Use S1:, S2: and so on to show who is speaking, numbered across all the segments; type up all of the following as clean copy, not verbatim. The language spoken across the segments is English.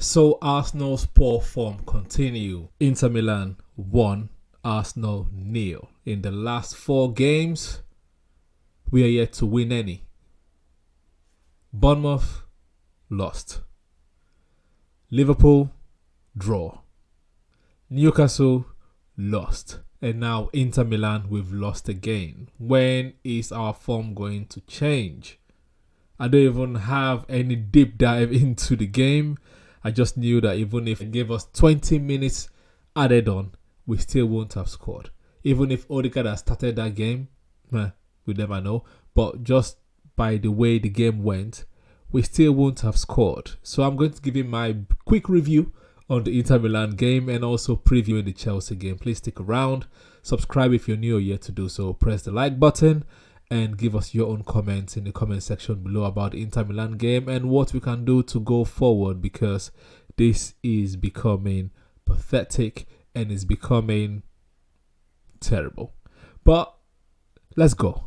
S1: So Arsenal's poor form continue. Inter Milan 1, Arsenal 0. In the last 4 games, we are yet to win any. Bournemouth lost. Liverpool draw. Newcastle lost. And now Inter Milan, we've lost again. When is our form going to change? I don't even have any deep dive into the game. I just knew that even if it gave us 20 minutes added on, we still won't have scored. Even if Odegaard had started that game, we never know. But just by the way the game went, we still won't have scored. So I'm going to give you my quick review on the Inter Milan game and also previewing the Chelsea game. Please stick around. Subscribe if you're new or yet to do so. Press the like button and give us your own comments in the comment section below about the Inter Milan game and what we can do to go forward, because this is becoming pathetic and is becoming terrible. But let's go.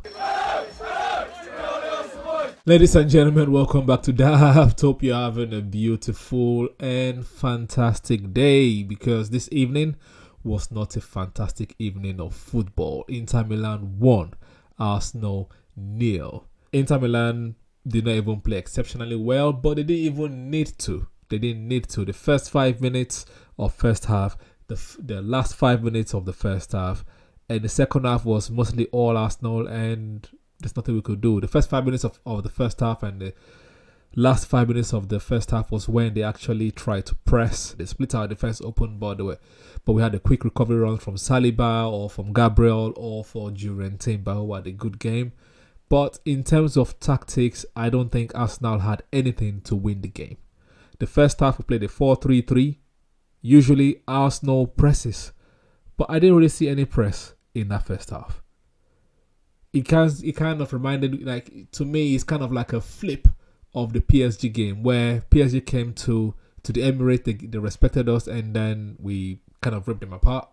S1: Ladies and gentlemen, welcome back to DAAAFT. Hope you're having a beautiful and fantastic day, because this evening was not a fantastic evening of football. Inter Milan won, Arsenal 0. Inter Milan did not even play exceptionally well, but they didn't even need to. They didn't need to. The first 5 minutes of first half, the last 5 minutes of the first half, and the second half was mostly all Arsenal, and there's nothing we could do. The first 5 minutes of the first half and the last 5 minutes of the first half was when they actually tried to press. They split our defense open, but we had a quick recovery run from Saliba or from Gabriel or for Juren Timber, who had a good game. But in terms of tactics, I don't think Arsenal had anything to win the game. The first half we played a 4-3-3. Usually Arsenal presses, but I didn't really see any press in that first half. It kind of reminded, like, to me, it's kind of like a flip of the PSG game where PSG came to the Emirates, they respected us, and then we kind of ripped them apart.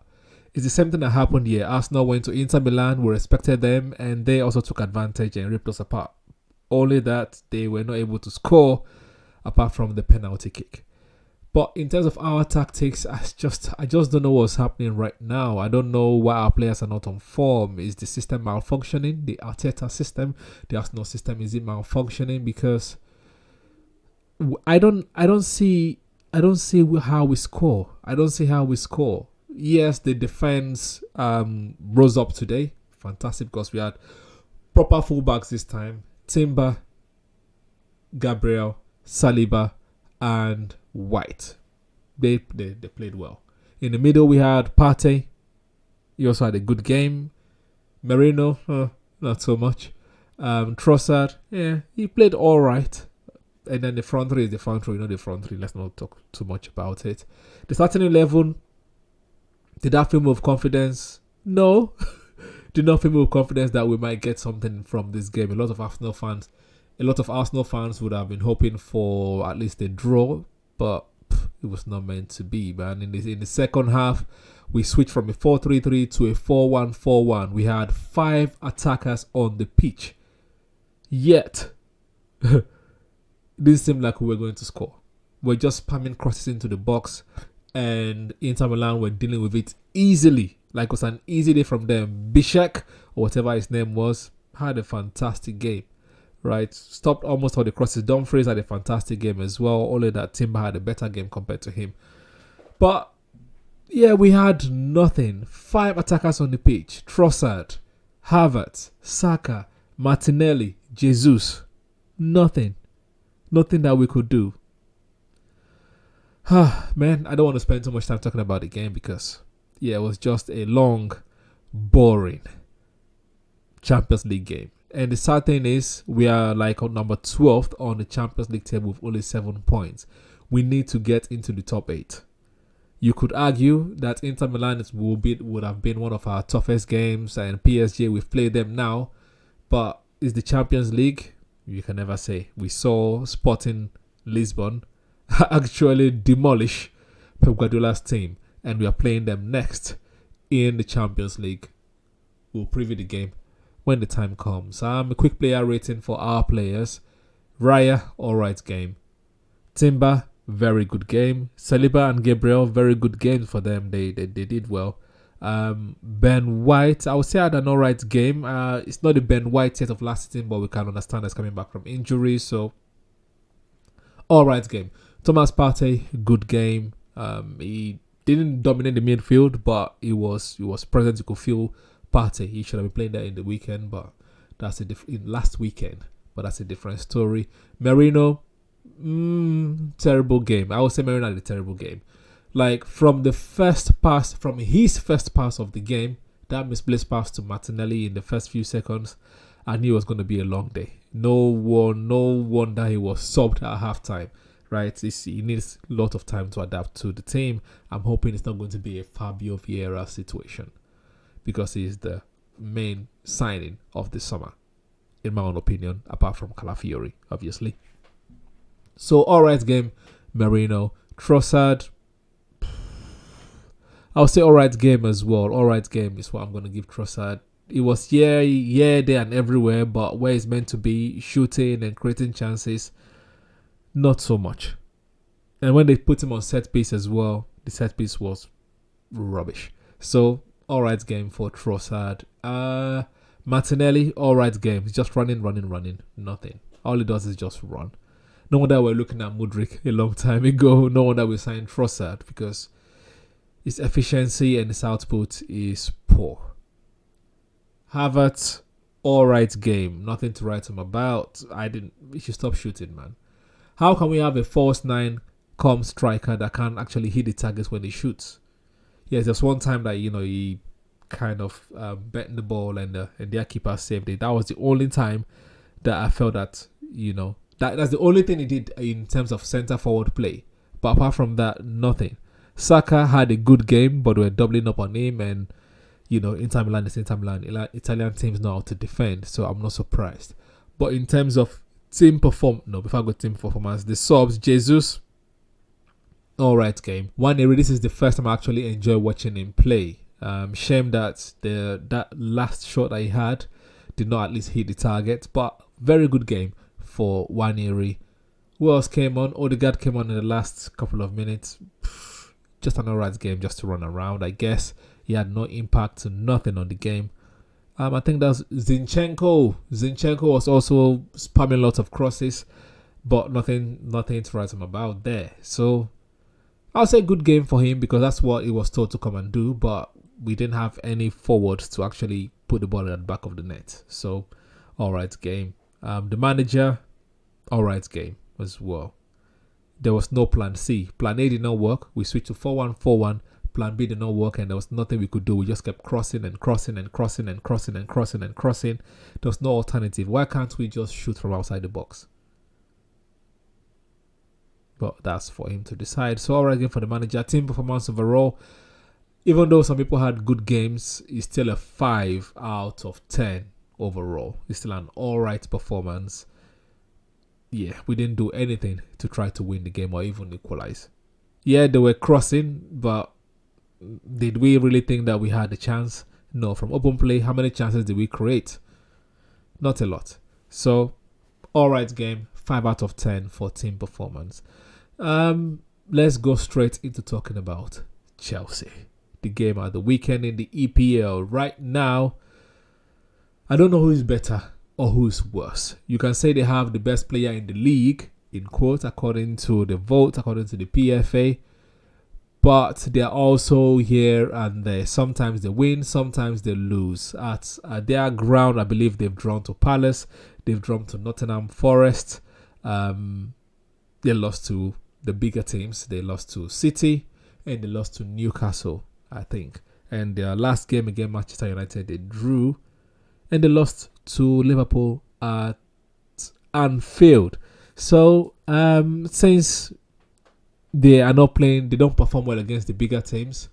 S1: It's the same thing that happened here. Arsenal went to Inter Milan, we respected them, and they also took advantage and ripped us apart. Only that they were not able to score apart from the penalty kick. But in terms of our tactics, I just don't know what's happening right now. I don't know why our players are not on form. Is the system malfunctioning? The Arteta system, the Arsenal system, is it malfunctioning? Because I don't see how we score. I don't see how we score. Yes, the defense rose up today. Fantastic, because we had proper fullbacks this time. Timber, Gabriel, Saliba, and White. They played well. In the middle we had Partey. He also had a good game. Merino, not so much. Trossard, he played all right. And then the front three is the front three. The front three. Let's not talk too much about it. The starting 11, did that fill me with confidence? No. Did not fill me with confidence that we might get something from this game. A lot of Arsenal fans would have been hoping for at least a draw, but it was not meant to be, man. In the second half, we switched from a 4-3-3 to a 4-1-4-1. We had 5 attackers on the pitch. Yet, it didn't seem like we were going to score. We're just spamming crosses into the box, and Inter Milan were dealing with it easily. Like it was an easy day from them. Bishek, or whatever his name was, had a fantastic game. Right, stopped almost all the crosses. Dumfries had a fantastic game as well. Only that Timber had a better game compared to him. But yeah, we had nothing. 5 attackers on the pitch: Trossard, Havertz, Saka, Martinelli, Jesus. Nothing that we could do. Man, I don't want to spend too much time talking about the game because it was just a long, boring Champions League game. And the sad thing is, we are like on number 12th on the Champions League table with only 7 points. We need to get into the top 8. You could argue that Inter Milan would have been one of our toughest games, and PSG, we've played them now. But is the Champions League? You can never say. We saw Sporting Lisbon actually demolish Pep Guardiola's team, and we are playing them next in the Champions League. We'll preview the game when the time comes. A quick player rating for our players: Raya, alright game. Timber, very good game. Saliba and Gabriel, very good games for them. They did well. Ben White, I would say had an alright game. It's not the Ben White yet of last season, but we can understand that's coming back from injury. So, alright game. Thomas Partey, good game. He didn't dominate the midfield, but he was present. You could feel Partey. He should have been playing there in the weekend, but that's last weekend. But that's a different story. Merino, terrible game. I would say Merino had a terrible game. Like from his first pass of the game, that misplaced pass to Martinelli in the first few seconds, I knew it was going to be a long day. No wonder he was subbed at halftime. Right, he needs a lot of time to adapt to the team. I'm hoping it's not going to be a Fabio Vieira situation, because he's the main signing of the summer, in my own opinion, apart from Calafiori, obviously. So, alright game, Merino. Trossard, I'll say alright game as well. Alright game is what I'm going to give Trossard. It was there and everywhere, but where it's meant to be, shooting and creating chances, not so much. And when they put him on set piece as well, the set piece was rubbish. So, alright game for Trossard. Martinelli, alright game. He's just running. Nothing. All he does is just run. No wonder we're looking at Mudryk a long time ago. No wonder we signed Trossard, because his efficiency and his output is poor. Havertz, alright game. Nothing to write him about. He should stop shooting, man. How can we have a false 9 come striker that can't actually hit the targets when he shoots? Yes, there's one time that, he kind of bent the ball and their keeper saved it. That was the only time that I felt that, that's the only thing he did in terms of centre forward play. But apart from that, nothing. Saka had a good game, but we're doubling up on him, and Inter Milan is Inter Milan. Italian teams know how to defend, so I'm not surprised. But in terms of before I go team performance, the subs, Jesus, alright game. This is the first time I actually enjoy watching him play. Shame that that last shot that he had did not at least hit the target, but very good game for Nwaneri. Who else came on? Odegaard came on in the last couple of minutes. Just an alright game, just to run around, I guess. He had no impact, nothing on the game. I think that's Zinchenko. Zinchenko was also spamming lots of crosses, but nothing to write him about there. So I'll say good game for him, because that's what he was told to come and do, but we didn't have any forwards to actually put the ball at the back of the net. So, alright game. The manager, alright game as well. There was no plan C. Plan A did not work. We switched to 4-1-4-1. Plan B did not work, and there was nothing we could do. We just kept crossing. There was no alternative. Why can't we just shoot from outside the box? But that's for him to decide. So, alright game for the manager. Team performance overall, even though some people had good games, it's still a 5 out of 10 overall. It's still an alright performance. Yeah, we didn't do anything to try to win the game or even equalize. Yeah, they were crossing, but did we really think that we had a chance? No. From open play, how many chances did we create? Not a lot. So, alright game, 5 out of 10 for team performance. Let's go straight into talking about Chelsea. The game at the weekend in the EPL. Right now, I don't know who is better or who is worse. You can say they have the best player in the league, in quotes, according to the vote, according to the PFA. But they're also here and there. Sometimes they win, sometimes they lose. At their ground, I believe they've drawn to Palace. They've drawn to Nottingham Forest. They lost to the bigger teams. They lost to City and they lost to Newcastle, I think. And their last game against Manchester United, they drew. And they lost to Liverpool at Anfield. So, since they are not playing, they don't perform well against the bigger teams,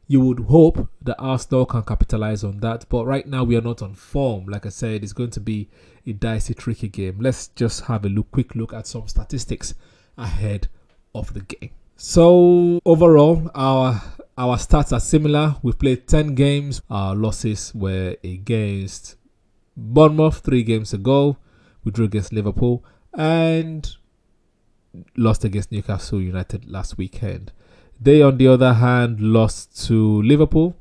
S1: you would hope that Arsenal can capitalize on that. But right now, we are not on form. Like I said, it's going to be a dicey, tricky game. Let's just have a quick look at some statistics ahead of the game. So, overall, our stats are similar. We've played 10 games. Our losses were against Bournemouth 3 games ago. We drew against Liverpool. And lost against Newcastle United last weekend. They, on the other hand, lost to Liverpool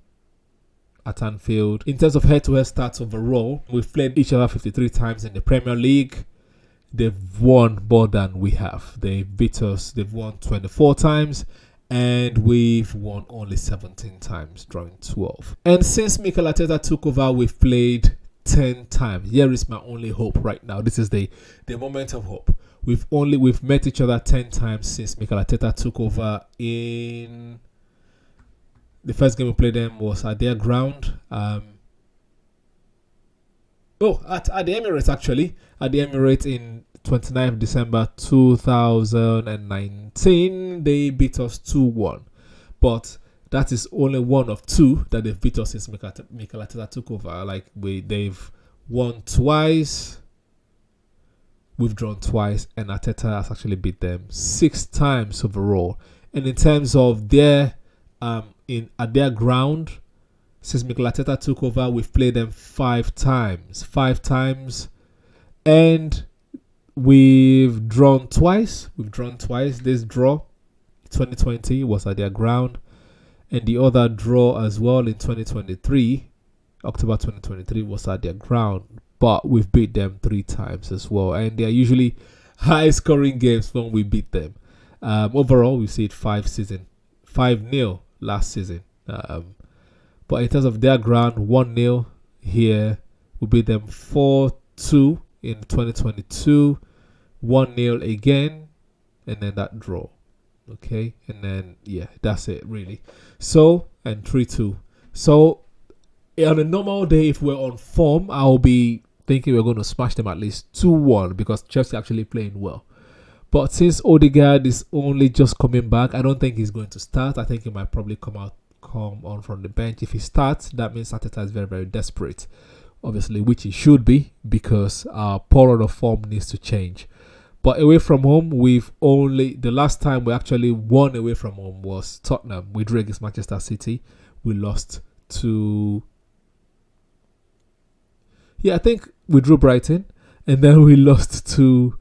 S1: at Anfield. In terms of head-to-head stats overall, we've played each other 53 times in the Premier League. They've won more than we have. They beat us. They've won 24 times. And we've won only 17 times, drawing 12. And since Mikel Arteta took over, we've played 10 times. Here is my only hope right now. This is the moment of hope. We've met each other 10 times since Mikel Arteta took over. In the first game we played them was at their ground. At the Emirates, actually. At the Emirates in 29th December 2019, they beat us 2-1. But that is only one of two that they've beat us since Mikel Arteta took over. They've won twice, we've drawn twice, and Arteta has actually beat them 6 times overall. And in terms of their at their ground, since Mikel Arteta took over, we've played them 5 times. 5 times, and we've drawn twice. This draw, 2020, was at their ground, and the other draw as well in 2023, October 2023, was at their ground. But we've beat them 3 times as well, and they are usually high-scoring games when we beat them. Overall, we see it 5-0 last season. But in terms of their ground, 1-0 here. We beat them 4-2 in 2022. 1-0 again, and then that draw. Okay, and then that's it really. So, and 3-2. So on a normal day, if we're on form, I'll be thinking we're going to smash them at least 2-1 because Chelsea actually playing well. But since Odegaard is only just coming back, I don't think he's going to start. I think he might probably come on from the bench. If he starts, that means Arteta is very, very desperate, obviously, which he should be, because our poor run of form needs to change. But away from home, the last time we actually won away from home was Tottenham. We drew against Manchester City. We lost to, I think we drew Brighton, and then we lost to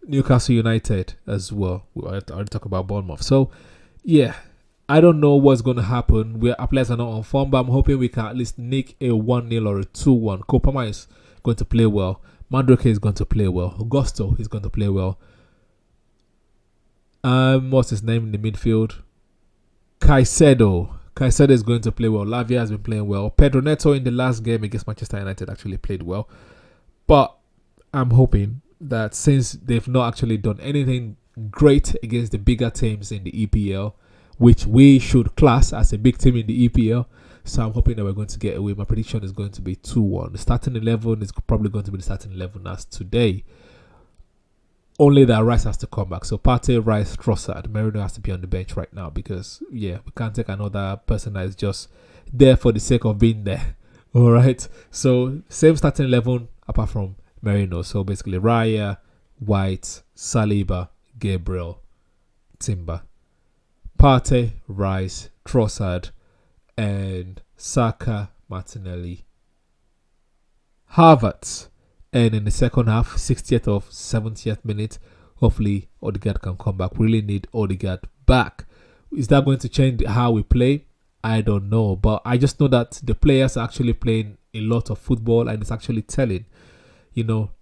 S1: Newcastle United as well. I already talked about Bournemouth. So, I don't know what's going to happen. Our players are not on form, but I'm hoping we can at least nick a 1-0 or a 2-1. Kopama is going to play well. Madueke is going to play well. Augusto is going to play well. What's his name in the midfield? Caicedo is going to play well. Lavia has been playing well. Pedro Neto in the last game against Manchester United actually played well. But I'm hoping that since they've not actually done anything great against the bigger teams in the EPL, which we should class as a big team in the EPL, so I'm hoping that we're going to get away. My prediction is going to be 2-1. The starting 11 is probably going to be the starting 11 as today. Only that Rice has to come back. So Partey, Rice, Trossard. Merino has to be on the bench right now because, we can't take another person that is just there for the sake of being there. All right. So same starting 11 apart from Merino. So basically Raya, White, Saliba, Gabriel, Timber. Partey, Rice, Trossard, and Saka, Martinelli, Havertz. And in the second half, 60th or 70th minute, hopefully Odegaard can come back. We really need Odegaard back. Is that going to change how we play? I don't know. But I just know that the players are actually playing a lot of football, and it's actually telling.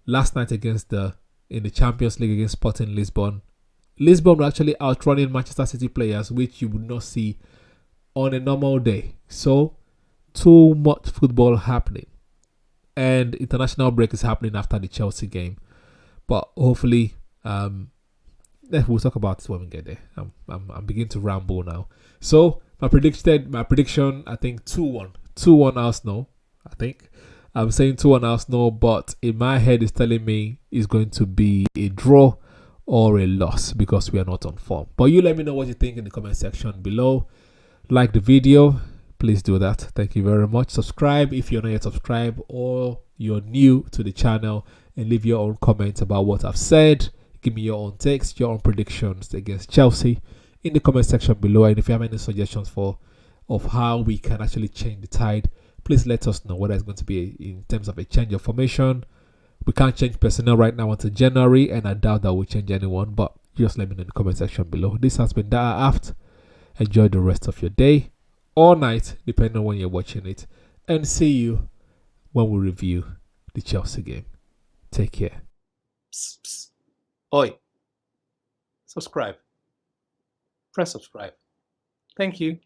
S1: Last night in the Champions League against Sporting Lisbon were actually outrunning Manchester City players, which you would not see on a normal day. So, too much football happening. And international break is happening after the Chelsea game. But hopefully, we'll talk about it when we get there. I'm beginning to ramble now. So, my prediction, I think 2-1. 2-1 Arsenal, I think. I'm saying 2-1 Arsenal, but in my head it's telling me it's going to be a draw or a loss because we are not on form. But you let me know what you think in the comment section below. Like the video, please do that. Thank you very much. Subscribe if you're not yet subscribed or you're new to the channel, and leave your own comments about what I've said. Give me your own takes, your own predictions against Chelsea in the comment section below. And if you have any suggestions of how we can actually change the tide, please let us know, whether it's going to be in terms of a change of formation, We can't change personnel right now until January, and I doubt that we'll change anyone, but just let me know in the comment section below. This has been DAAAFT. Enjoy the rest of your day or night, depending on when you're watching it, and see you when we review the Chelsea game. Take care. Psst, psst. Oi. Subscribe. Press subscribe. Thank you.